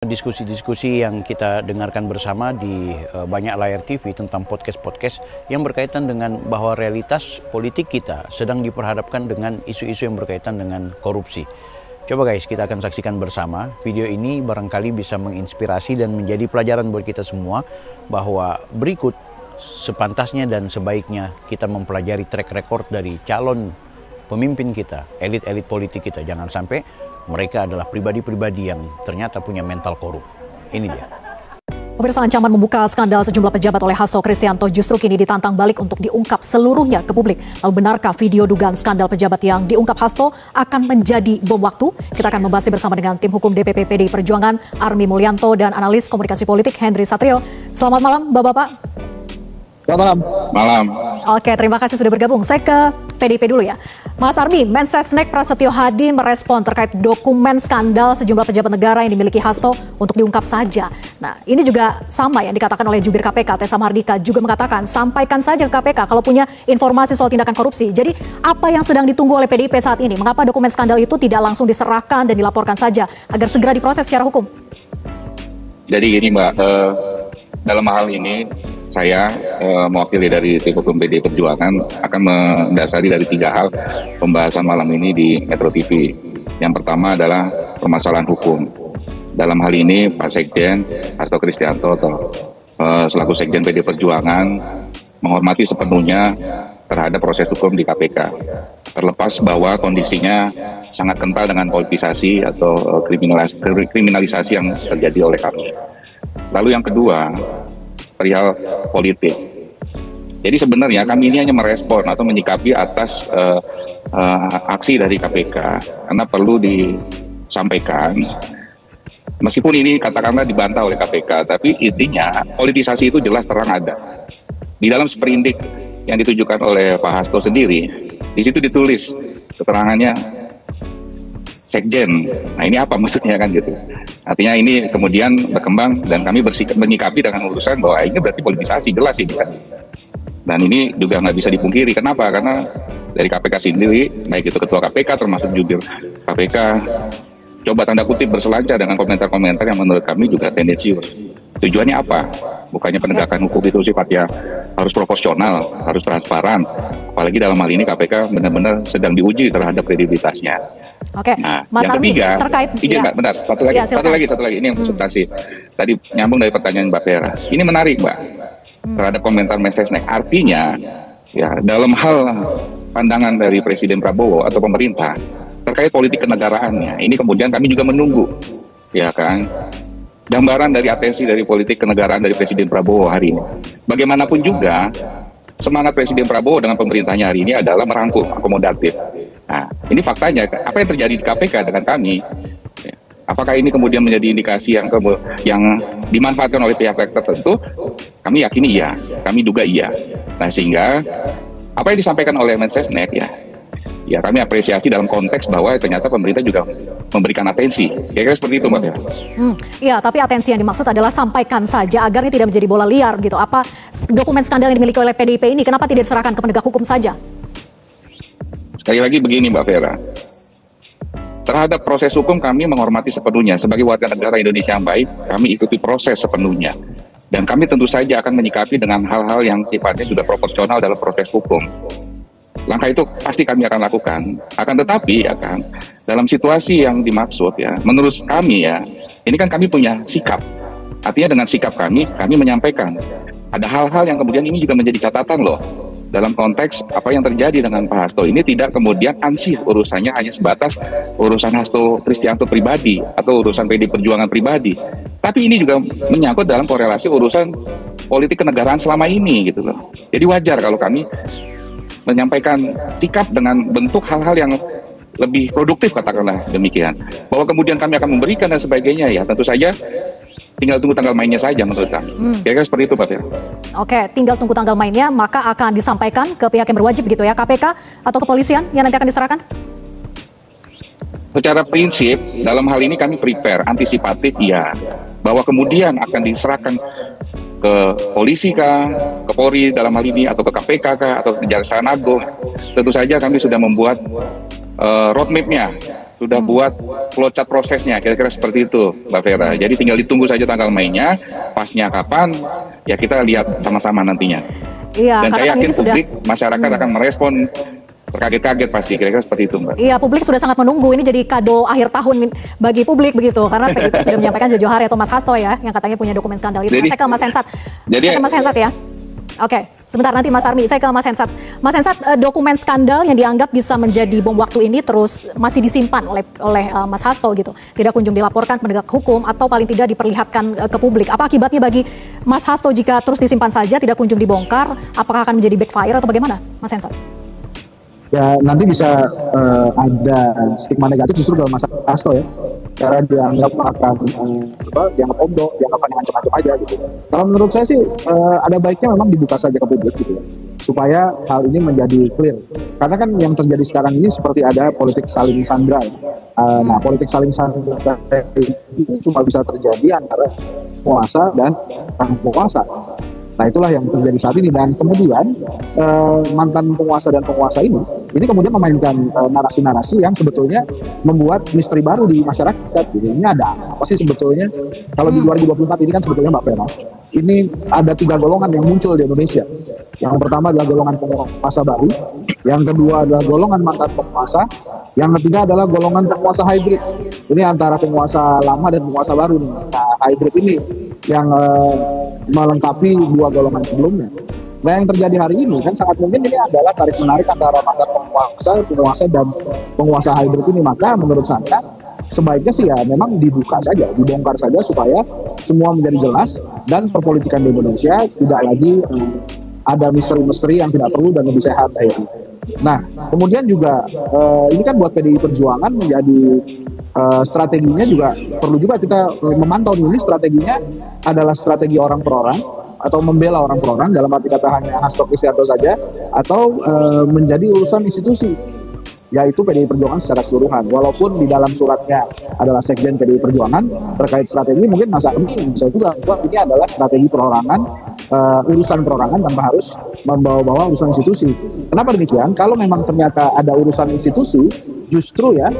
Diskusi-diskusi yang kita dengarkan bersama di banyak layar TV tentang podcast-podcast yang berkaitan dengan bahwa realitas politik kita sedang diperhadapkan dengan isu-isu yang berkaitan dengan korupsi. Coba guys, kita akan saksikan bersama. Video ini barangkali bisa menginspirasi dan menjadi pelajaran buat kita semua bahwa berikut sepantasnya dan sebaiknya kita mempelajari track record dari calon pemimpin kita, elit-elit politik kita. Jangan sampai mereka adalah pribadi-pribadi yang ternyata punya mental korup. Ini dia. Pemirsa, ancaman membuka skandal sejumlah pejabat oleh Hasto Kristianto justru kini ditantang balik untuk diungkap seluruhnya ke publik. Lalu benarkah video dugaan skandal pejabat yang diungkap Hasto akan menjadi bom waktu? Kita akan membahasnya bersama dengan tim hukum DPP PDI Perjuangan, Army Mulyanto, dan analis komunikasi politik Henry Satrio. Selamat malam, Bapak-Bapak. Selamat malam. Malam. Oke, terima kasih sudah bergabung. Saya ke PDIP dulu ya. Mas Army, Mensesnek Prasetyo Hadi merespon terkait dokumen skandal sejumlah pejabat negara yang dimiliki Hasto untuk diungkap saja. Nah, ini juga sama yang dikatakan oleh jubir KPK, Tessa Mardika, juga mengatakan sampaikan saja ke KPK kalau punya informasi soal tindakan korupsi. Jadi, apa yang sedang ditunggu oleh PDIP saat ini? Mengapa dokumen skandal itu tidak langsung diserahkan dan dilaporkan saja agar segera diproses secara hukum? Jadi gini Mbak, dalam hal ini saya mewakili dari tim hukum PDI Perjuangan akan mendasari dari 3 hal pembahasan malam ini di Metro TV. Yang pertama adalah permasalahan hukum. Dalam hal ini Pak Sekjen Hasto Kristianto selaku Sekjen PDI Perjuangan menghormati sepenuhnya terhadap proses hukum di KPK. Terlepas bahwa kondisinya sangat kental dengan politisasi atau kriminalisasi yang terjadi oleh kami. Lalu yang kedua, perihal politik. Jadi sebenarnya kami ini hanya merespon atau menyikapi atas aksi dari KPK karena perlu disampaikan. Meskipun ini katakanlah dibantah oleh KPK, tapi intinya politisasi itu jelas terang ada. Di dalam sprindik yang ditujukan oleh Pak Hasto sendiri, di situ ditulis keterangannya Sekjen. Nah ini apa maksudnya kan gitu. Artinya ini kemudian berkembang dan kami menyikapi dengan urusan bahwa ini berarti politisasi, jelas ini kan. Dan ini juga nggak bisa dipungkiri. Kenapa? Karena dari KPK sendiri, baik itu Ketua KPK termasuk jubir KPK, coba tanda kutip berselancar dengan komentar-komentar yang menurut kami juga tendensius. Tujuannya apa? Bukannya penegakan hukum itu sifatnya harus proporsional, harus transparan. Apalagi dalam hal ini KPK benar-benar sedang diuji terhadap kredibilitasnya. Oke, nah, Mas yang Army, ketiga, terkait Mbak, bentar, satu lagi, ini yang substansi. Tadi nyambung dari pertanyaan Mbak Vera. Ini menarik, Mbak, terhadap komentar Mensesnek. Artinya, ya dalam hal pandangan dari Presiden Prabowo atau pemerintah terkait politik kenegaraannya, ini kemudian kami juga menunggu, ya kan, gambaran dari atensi dari politik kenegaraan dari Presiden Prabowo hari ini. Bagaimanapun juga, semangat Presiden Prabowo dengan pemerintahnya hari ini adalah merangkul, akomodatif. Nah, ini faktanya, apa yang terjadi di KPK dengan kami, apakah ini kemudian menjadi indikasi yang dimanfaatkan oleh pihak-pihak tertentu? Kami yakini iya, kami duga iya. Nah, sehingga apa yang disampaikan oleh Mensesnek ya kami apresiasi dalam konteks bahwa ternyata pemerintah juga memberikan atensi. Kira-kira seperti itu, Mbak. Iya, tapi atensi yang dimaksud adalah sampaikan saja agar ini tidak menjadi bola liar gitu. Apa dokumen skandal yang dimiliki oleh PDIP ini kenapa tidak diserahkan ke penegak hukum saja? Sekali lagi begini Mbak Vera, terhadap proses hukum kami menghormati sepenuhnya. Sebagai warga negara Indonesia yang baik, kami ikuti proses sepenuhnya. Dan kami tentu saja akan menyikapi dengan hal-hal yang sifatnya sudah proporsional dalam proses hukum. Langkah itu pasti kami akan lakukan. Akan tetapi ya kan, dalam situasi yang dimaksud ya, menurut kami ya, ini kan kami punya sikap. Artinya dengan sikap kami menyampaikan. Ada hal-hal yang kemudian ini juga menjadi catatan loh. Dalam konteks apa yang terjadi dengan Pak Hasto ini tidak kemudian ansih urusannya hanya sebatas urusan Hasto Kristianto pribadi atau urusan PDI Perjuangan pribadi. Tapi ini juga menyangkut dalam korelasi urusan politik kenegaraan selama ini gitu loh. Jadi wajar kalau kami menyampaikan sikap dengan bentuk hal-hal yang lebih produktif katakanlah demikian. Bahwa kemudian kami akan memberikan dan sebagainya ya tentu saja tinggal tunggu tanggal mainnya saja menurut kami. Kira-kira seperti itu Pak Fir. Oke, tinggal tunggu tanggal mainnya, maka akan disampaikan ke pihak yang berwajib gitu ya, KPK atau kepolisian yang nanti akan diserahkan? Secara prinsip, dalam hal ini kami prepare, antisipatif iya. Bahwa kemudian akan diserahkan ke polisi kah, ke Polri dalam hal ini, atau ke KPK kah, atau ke Kejaksaan Agung. Tentu saja kami sudah membuat roadmap-nya sudah buat flowchart prosesnya, kira-kira seperti itu, Mbak Vera. Jadi tinggal ditunggu saja tanggal mainnya, pasnya kapan, ya kita lihat sama-sama nantinya. Iya, dan karena saya kan yakin ini sudah publik, masyarakat akan merespon terkaget-kaget pasti, kira-kira seperti itu, Mbak. Iya, publik sudah sangat menunggu. Ini jadi kado akhir tahun bagi publik begitu, karena PDIP sudah menyampaikan jauh-jauh hari atau Mas Hasto ya, yang katanya punya dokumen skandal itu. Saya ke Mas Hensat. Saya ke Mas Hensat ya. Oke, sebentar nanti Mas Armi. Saya ke Mas Hensat. Mas Hensat, dokumen skandal yang dianggap bisa menjadi bom waktu ini terus masih disimpan oleh Mas Hasto gitu. Tidak kunjung dilaporkan penegak hukum atau paling tidak diperlihatkan ke publik. Apa akibatnya bagi Mas Hasto jika terus disimpan saja, tidak kunjung dibongkar? Apakah akan menjadi backfire atau bagaimana, Mas Hensat? Ya nanti bisa ada stigma negatif justru ke Mas Hasto ya, karena dianggap akan dianggap omdo, dianggap ngancam-ngancam aja gitu. Kalau menurut saya sih ada baiknya memang dibuka saja ke publik gitu ya, supaya hal ini menjadi clear. Karena kan yang terjadi sekarang ini seperti ada politik saling sandra. Nah, politik saling sandra itu cuma bisa terjadi antara penguasa dan penguasa. Nah, itulah yang terjadi saat ini. Dan kemudian mantan penguasa dan penguasa ini kemudian memainkan narasi-narasi yang sebetulnya membuat misteri baru di masyarakat. Gitu. Ini ada apa sih sebetulnya? Kalau di 2024 ini kan sebetulnya Mbak Vera, ini ada 3 golongan yang muncul di Indonesia. Yang pertama adalah golongan penguasa baru, yang kedua adalah golongan mantan penguasa, yang ketiga adalah golongan penguasa hybrid. Ini antara penguasa lama dan penguasa baru. Nah, hybrid ini yang melengkapi 2 golongan sebelumnya. Nah, yang terjadi hari ini kan sangat mungkin ini adalah tarik-menarik antara mantan penguasa dan penguasa hybrid ini. Maka menurut saya sebaiknya sih ya memang dibuka saja, dibongkar saja supaya semua menjadi jelas dan perpolitikan di Indonesia tidak lagi ada misteri-misteri yang tidak perlu dan lebih sehat akhirnya. Nah, kemudian juga ini kan buat PDI Perjuangan menjadi strateginya juga perlu juga kita memantau ini strateginya adalah strategi orang per orang atau membela orang per orang, dalam arti kata hanya Hasto Kristianto saja, atau menjadi urusan institusi, yaitu PDI Perjuangan secara keseluruhan. Walaupun di dalam suratnya adalah Sekjen PDI Perjuangan terkait strategi, mungkin Mas Armi bisa juga bahwa ini adalah strategi perorangan, urusan perorangan tanpa harus membawa-bawa urusan institusi. Kenapa demikian? Kalau memang ternyata ada urusan institusi, justru ya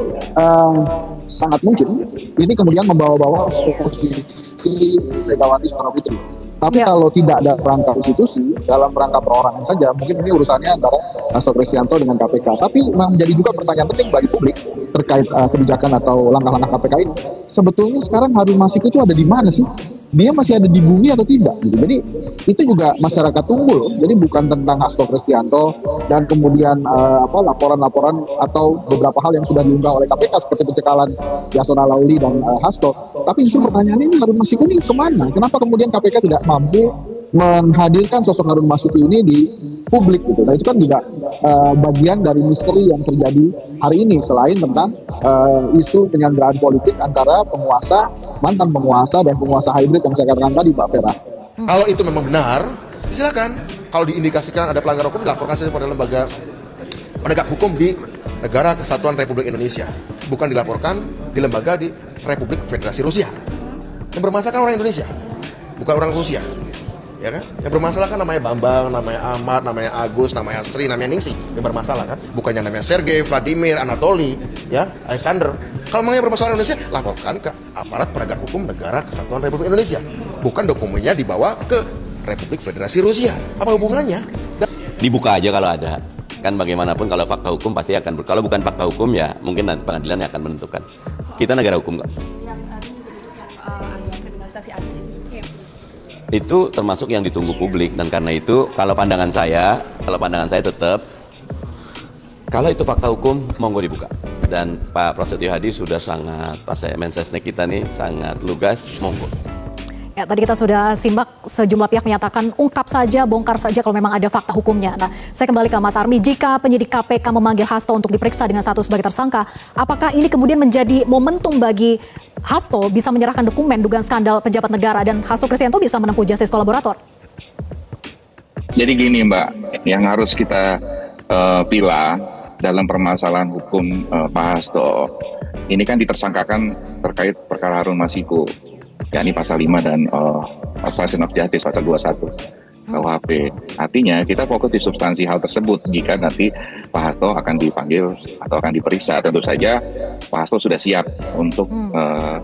sangat mungkin ini kemudian membawa-bawa posisi Megawati Soekarno Putri. Tapi kalau tidak ada rangka institusi, dalam rangka perorangan saja, mungkin ini urusannya antara Hasto Kristianto dengan KPK. Tapi memang menjadi juga pertanyaan penting bagi publik terkait kebijakan atau langkah-langkah KPK ini. Sebetulnya sekarang Harun Masiku itu ada di mana sih? Dia masih ada di bumi atau tidak? Gitu. Jadi itu juga masyarakat tunggu loh. Jadi bukan tentang Hasto Kristianto dan kemudian laporan-laporan atau beberapa hal yang sudah diunggah oleh KPK seperti pencekalan Yasona Lauli dan Hasto. Tapi justru pertanyaannya ini Harun Masiku ini kemana? Kenapa kemudian KPK tidak mampu menghadirkan sosok Harun Masiku ini di publik gitu. Nah, itu kan juga bagian dari misteri yang terjadi hari ini, selain tentang isu penyanderaan politik antara penguasa, mantan penguasa dan penguasa hybrid yang saya katakan tadi, Mbak Vera. Kalau itu memang benar, silakan. Kalau diindikasikan ada pelanggaran hukum, dilaporkan saja pada lembaga penegak hukum di Negara Kesatuan Republik Indonesia, bukan dilaporkan di lembaga di Republik Federasi Rusia. Yang bermasalah kan orang Indonesia, bukan orang Rusia. Ya kan? Yang bermasalah kan namanya Bambang, namanya Ahmad, namanya Agus, namanya Sri, namanya Ningsih. Yang bermasalah kan, bukannya namanya Sergei, Vladimir, Anatoly, ya, Alexander. Kalau memang yang bermasalah Indonesia, laporkan ke aparat penegak hukum Negara Kesatuan Republik Indonesia. Bukan dokumennya dibawa ke Republik Federasi Rusia. Apa hubungannya? Dibuka aja kalau ada. Kan bagaimanapun kalau fakta hukum pasti akan kalau bukan fakta hukum ya mungkin nanti pengadilan yang akan menentukan. Kita negara hukum kok. Itu termasuk yang ditunggu publik, dan karena itu kalau pandangan saya tetap kalau itu fakta hukum monggo dibuka. Dan Pak Prasetyo Hadi sudah sangat, Mensesnek kita nih sangat lugas, monggo. Ya, tadi kita sudah simak sejumlah pihak menyatakan ungkap saja, bongkar saja kalau memang ada fakta hukumnya. Nah, saya kembali ke Mas Armi. Jika penyidik KPK memanggil Hasto untuk diperiksa dengan status sebagai tersangka, apakah ini kemudian menjadi momentum bagi Hasto bisa menyerahkan dokumen dugaan skandal pejabat negara dan Hasto Kristianto bisa menempuh justice kolaborator? Jadi gini Mbak, yang harus kita pilah dalam permasalahan hukum Pak Hasto, ini kan ditersangkakan terkait perkara Harun Masiku, yakni pasal 5 dan obstruction of justice pasal 21. KUHP. Artinya kita fokus di substansi hal tersebut. Jika nanti Pak Hasto akan dipanggil atau akan diperiksa, tentu saja Pak Hasto sudah siap untuk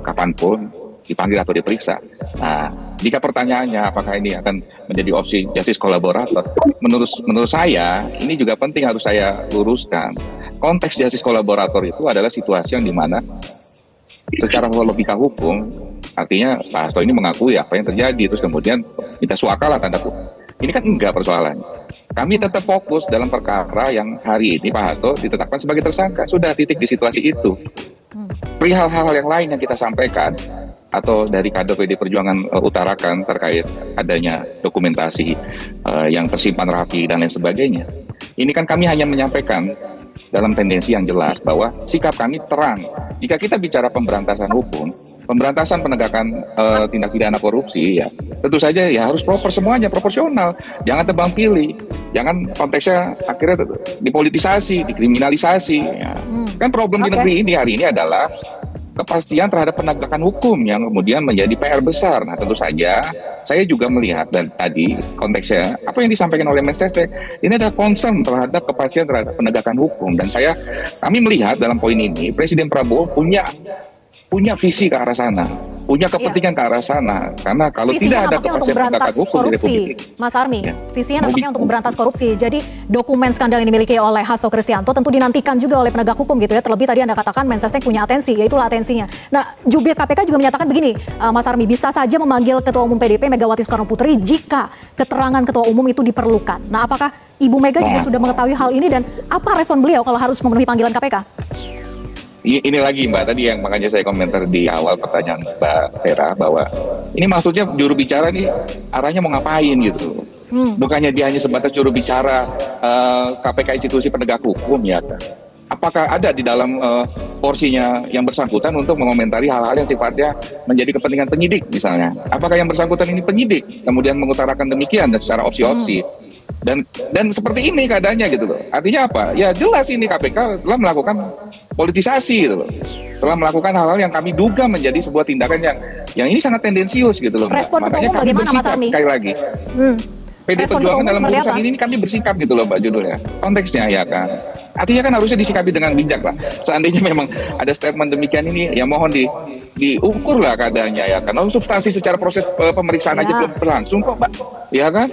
kapanpun dipanggil atau diperiksa. Nah, jika pertanyaannya apakah ini akan menjadi opsi justice kolaborator, menurut saya ini juga penting harus saya luruskan. Konteks justice kolaborator itu adalah situasi yang dimana secara logika hukum, artinya Pak Hasto ini mengakui apa yang terjadi, terus kemudian kita suakalah tanda kutip. Ini kan enggak persoalannya. Kami tetap fokus dalam perkara yang hari ini Pak Hasto ditetapkan sebagai tersangka. Sudah titik di situasi itu. Perihal hal-hal yang lain yang kita sampaikan atau dari kader PD Perjuangan utarakan terkait adanya dokumentasi yang tersimpan rapi dan lain sebagainya. Ini kan kami hanya menyampaikan dalam tendensi yang jelas bahwa sikap kami terang. Jika kita bicara pemberantasan hukum, pemberantasan penegakan tindak pidana korupsi, ya tentu saja ya harus proper semuanya, proporsional. Jangan tebang pilih, jangan konteksnya akhirnya dipolitisasi, dikriminalisasi. Ya. Kan problem di negeri ini hari ini adalah kepastian terhadap penegakan hukum yang kemudian menjadi PR besar. Nah tentu saja saya juga melihat dan tadi konteksnya apa yang disampaikan oleh Mensesnek ini ada concern terhadap kepastian terhadap penegakan hukum, dan kami melihat dalam poin ini Presiden Prabowo punya visi ke arah sana, punya kepentingan ke arah sana, karena kalau visinya tidak ada untuk kepastian memberantas penegakan hukum di korupsi, Republik Mas Army, ya. visinya nampaknya untuk memberantas korupsi. Jadi dokumen skandal yang dimiliki oleh Hasto Kristianto tentu dinantikan juga oleh penegak hukum gitu ya. Terlebih tadi Anda katakan Mensesnek punya atensi, yaitulah atensinya. Nah, jubir KPK juga menyatakan begini, Mas Army, bisa saja memanggil Ketua Umum PDIP Megawati Soekarno Putri jika keterangan Ketua Umum itu diperlukan. Nah, apakah Ibu Mega juga sudah mengetahui hal ini dan apa respon beliau kalau harus memenuhi panggilan KPK? Ini lagi Mbak, tadi yang makanya saya komentar di awal pertanyaan Mbak Vera bahwa ini maksudnya juru bicara nih arahnya mau ngapain gitu. Bukannya dia hanya sebatas juru bicara KPK institusi penegak hukum ya. Apakah ada di dalam porsinya yang bersangkutan untuk mengomentari hal-hal yang sifatnya menjadi kepentingan penyidik misalnya? Apakah yang bersangkutan ini penyidik kemudian mengutarakan demikian dan secara opsi-opsi? Dan seperti ini keadaannya gitu loh. Artinya apa? Ya jelas ini KPK telah melakukan politisasi gitu loh. Telah melakukan hal-hal yang kami duga menjadi sebuah tindakan yang ini sangat tendensius gitu loh. Respon Ketua Umum bagaimana Mas Army? Sekali lagi. PD Perjuangan dalam urusan ini kami bersikap gitu loh Mbak judulnya. Konteksnya ya kan. Artinya kan harusnya disikapi dengan bijak lah. Seandainya memang ada statement demikian ini, ya mohon diukur lah keadaannya ya kan. Lalu substansi secara proses pemeriksaan aja belum berlangsung kok Mbak. Ya kan?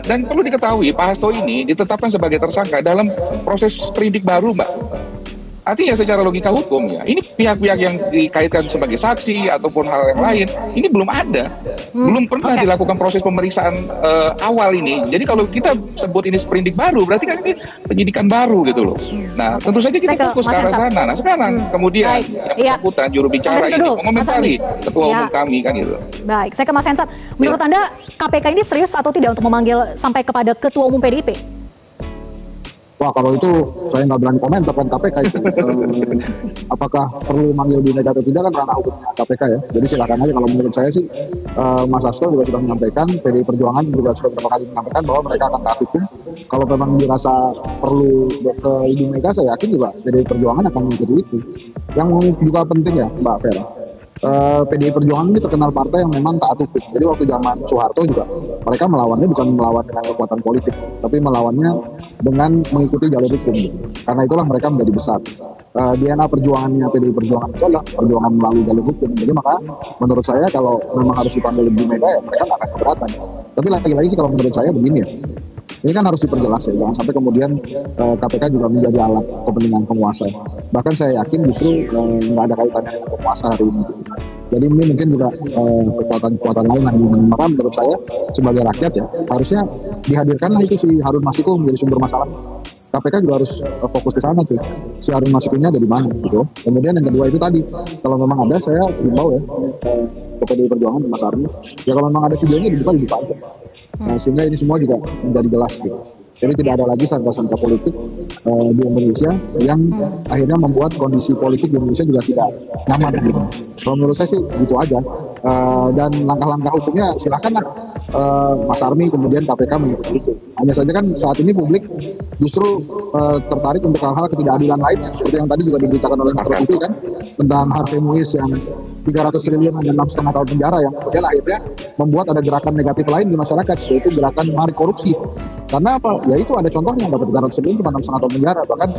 Dan perlu diketahui Pak Hasto ini ditetapkan sebagai tersangka dalam proses sprindik baru Mbak. Artinya secara logika hukum ya, ini pihak-pihak yang dikaitkan sebagai saksi ataupun hal yang lain, ini belum ada. Belum pernah dilakukan proses pemeriksaan awal ini. Jadi kalau kita sebut ini sprindik baru, berarti kan ini penyidikan baru gitu loh. Nah, tentu saja kita fokus ke arah sana. Nah, sekarang kemudian yang bersangkutan juru bicara ini mengomentari Ketua Umum kami kan gitu. Baik, saya ke Mas Hensat. Menurut Anda, KPK ini serius atau tidak untuk memanggil sampai kepada Ketua Umum PDIP? Wah, kalau itu saya nggak berani komentar kan KPK itu. Apakah perlu manggil Bu Mega atau tidak kan ranah hukumnya KPK ya. Jadi silakan aja. Kalau menurut saya sih Mas Hasto juga sudah menyampaikan, PDI Perjuangan juga sudah beberapa kali menyampaikan bahwa mereka akan taat hukum. Kalau memang dirasa perlu ke Ibu Mega, saya yakin juga PDI Perjuangan akan mengikuti itu. Yang juga penting ya Mbak Vera, PDI Perjuangan ini terkenal partai yang memang taat hukum. Jadi waktu zaman Soeharto juga mereka melawannya bukan melawan dengan kekuatan politik, tapi melawannya dengan mengikuti jalur hukum. Karena itulah mereka menjadi besar. DNA perjuangannya PDI Perjuangan itu adalah perjuangan melalui jalur hukum. Jadi maka menurut saya kalau memang harus dipanggil Ibu Mega ya mereka nggak akan keberatan. Tapi lagi-lagi sih kalau menurut saya begini ya. Ini kan harus diperjelas ya, jangan sampai kemudian KPK juga menjadi alat kepentingan penguasa. Bahkan saya yakin justru nggak ada kaitannya dengan penguasa hari ini. Jadi ini mungkin juga kekuatan-kekuatan lain yang maka menurut saya sebagai rakyat ya harusnya dihadirkanlah itu si Harun Masiku menjadi sumber masalah. KPK juga harus fokus ke sana tuh. Si Harun Masikunya ada di mana gitu. Kemudian yang kedua itu tadi, kalau memang ada saya himbau ya ke PDI Perjuangan Mas Army. Ya kalau memang ada videonya dibuka aja. Nah, sehingga ini semua juga menjadi jelas gitu. Jadi tidak ada lagi sangka-sangka politik di Indonesia yang akhirnya membuat kondisi politik di Indonesia juga tidak nyaman gitu. Kalau menurut saya sih gitu aja. Dan langkah-langkah hukumnya silakanlah Mas Army kemudian KPK mengikuti itu. Hanya saja kan saat ini publik justru tertarik untuk hal-hal ketidakadilan lainnya seperti yang tadi juga diberitakan oleh Mas Rocky kan tentang Harvey Muiz yang 300 triliun dan 6,5 tahun penjara yang kemudian akhirnya membuat ada gerakan negatif lain di masyarakat, yaitu gerakan mari korupsi. Karena apa? Ya itu ada contohnya, dapat 300 triliun cuma 6,5 tahun penjara. Bahkan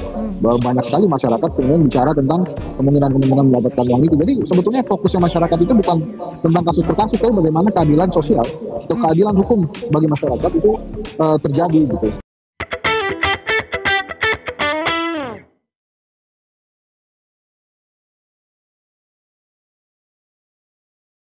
banyak sekali masyarakat kemudian bicara tentang kemungkinan mendapatkan uang itu. Jadi sebetulnya fokusnya masyarakat itu bukan tentang kasus per kasus, tapi bagaimana keadilan sosial atau keadilan hukum bagi masyarakat itu terjadi gitu.